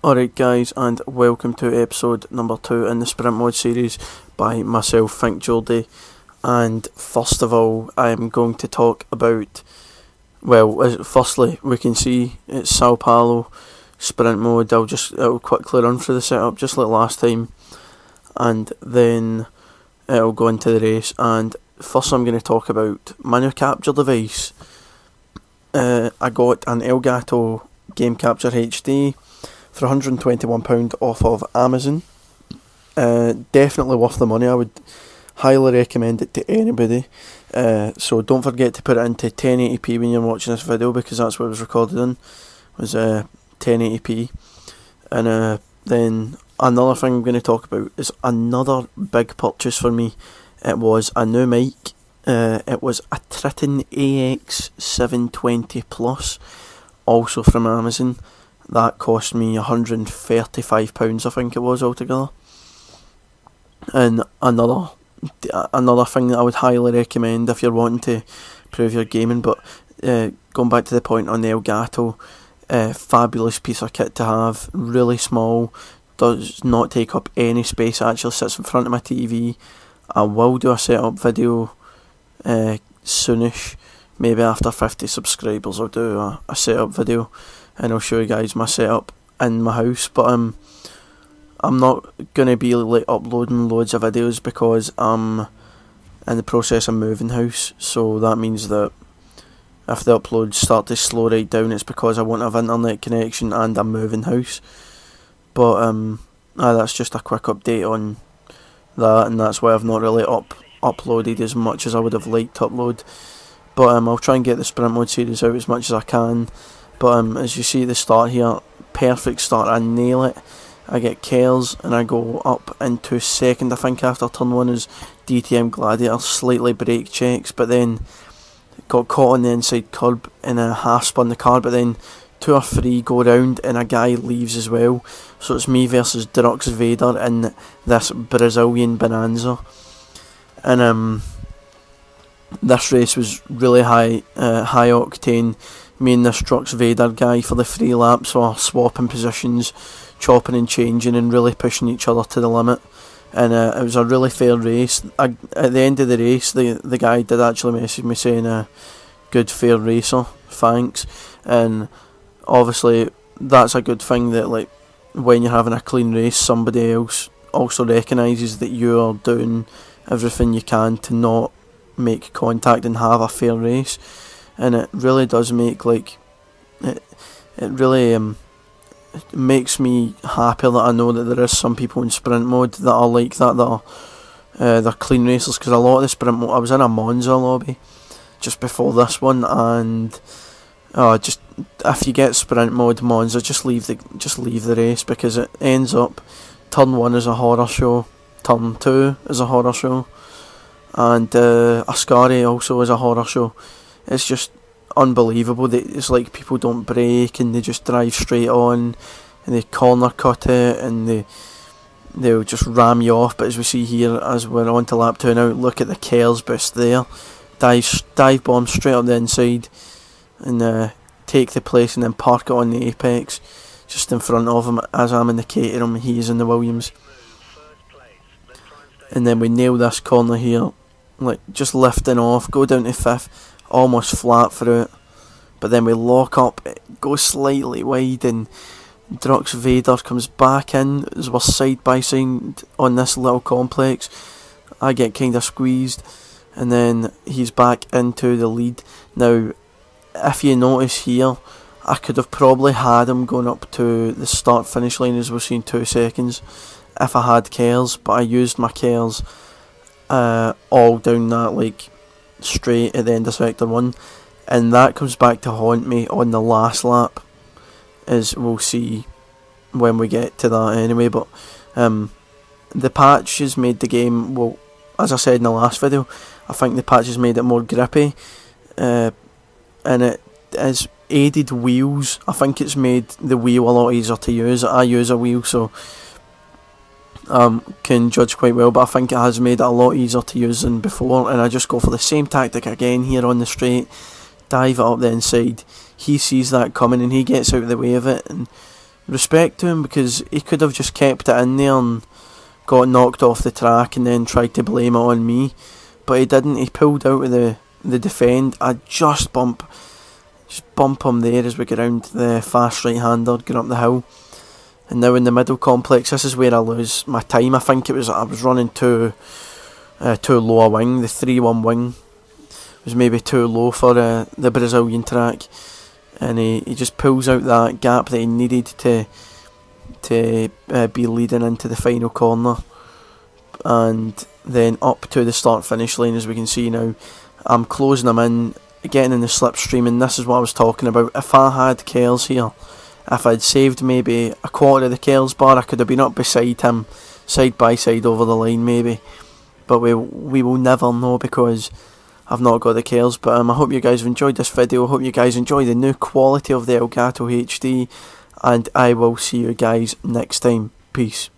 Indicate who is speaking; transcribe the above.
Speaker 1: Alright guys, and welcome to episode number 2 in the Sprint Mod series by myself, Think Jordy. And first of all, I am going to talk about, firstly, we can see it's Sao Paulo Sprint Mode. It'll quickly run through the setup just like last time, and then it'll go into the race. And first I'm going to talk about my new capture device. I got an Elgato Game Capture HD for £121 off of Amazon. Definitely worth the money. I would highly recommend it to anybody. So don't forget to put it into 1080p when you're watching this video, because that's what it was recorded in, was 1080p. And then another thing I'm going to talk about is another big purchase for me. It was a new mic. It was a Triton AX720 Plus, also from Amazon. That cost me £135, I think it was, altogether. And another thing that I would highly recommend if you're wanting to improve your gaming, but going back to the point on the Elgato, fabulous piece of kit to have, really small, does not take up any space, actually sits in front of my TV. I will do a setup video soonish, maybe after 50 subscribers I'll do a setup video, and I'll show you guys my setup in my house. But I'm not going to be like uploading loads of videos because I'm in the process of moving house, so that means that if the uploads start to slow right down, it's because I won't have internet connection and I'm moving house. But that's just a quick update on that, and that's why I've not really uploaded as much as I would have liked to upload. But I'll try and get the Sprint Mode series out as much as I can. But as you see at the start here, perfect start, I nail it. I get Kells and I go up into second, I think, after turn 1 is DTM Gladiator, slightly brake checks, but then got caught on the inside curb and a half spun the car, but then 2 or 3 go round and a guy leaves as well. So it's me versus Drux Vader in this Brazilian Bonanza. And this race was really high octane. Me and this Drux Vader guy for the 3 laps were swapping positions, chopping and changing and really pushing each other to the limit. And it was a really fair race. At the end of the race, the guy did actually message me saying, good fair racer, thanks. And obviously that's a good thing, that like when you're having a clean race, somebody else also recognises that you are doing everything you can to not make contact and have a fair race. And it really does make it really it makes me happy that I know that there is some people in sprint mode that are like that, they're clean racers. Because a lot of the sprint mode, I was in a Monza lobby just before this one, and just if you get sprint mode Monza, just leave the race, because it ends up turn 1 is a horror show, turn 2 is a horror show, and Ascari also is a horror show. It's just unbelievable that it's like people don't brake and they just drive straight on and they corner cut it and they'll just ram you off. But as we see here, as we're on to lap 2 now, look at the Kells boost there, dive bomb straight up the inside and take the place and then park it on the apex just in front of him as I'm in the Caterham, he's in the Williams. And then we nail this corner here, like just lifting off, go down to 5th, almost flat through it, but then we lock up, it goes slightly wide and Drux Vader comes back in as we're side by side on this little complex. I get kind of squeezed and then he's back into the lead. Now if you notice here, I could have probably had him going up to the start finish line, as we're seeing 2 seconds, if I had Kells, but I used my Kells all down that like straight at the end of sector 1, and that comes back to haunt me on the last lap, as we'll see when we get to that anyway. But the patch has made the game, well, as I said in the last video, I think the patch has made it more grippy, and it has aided wheels. I think it's made the wheel a lot easier to use. I use a wheel, so can judge quite well, but I think it has made it a lot easier to use than before. And I just go for the same tactic again here on the straight, dive it up the inside. He sees that coming and he gets out of the way of it and respect to him, because he could have just kept it in there and got knocked off the track and then tried to blame it on me, but he didn't. He pulled out of the defend. I just bump him there as we get round the fast right-hander going up the hill. And now in the middle complex, this is where I lose my time. I think I was running too low a wing. The 3-1 wing was maybe too low for the Brazilian track, and he just pulls out that gap that he needed to be leading into the final corner, and then up to the start-finish line. As we can see now, I'm closing him in, getting in the slipstream, and this is what I was talking about. If I had Kells here, if I'd saved maybe a quarter of the Kells bar, I could have been up beside him, side by side over the line maybe. But we will never know, because I've not got the Kells. But I hope you guys have enjoyed this video. I hope you guys enjoy the new quality of the Elgato HD, and I will see you guys next time. Peace.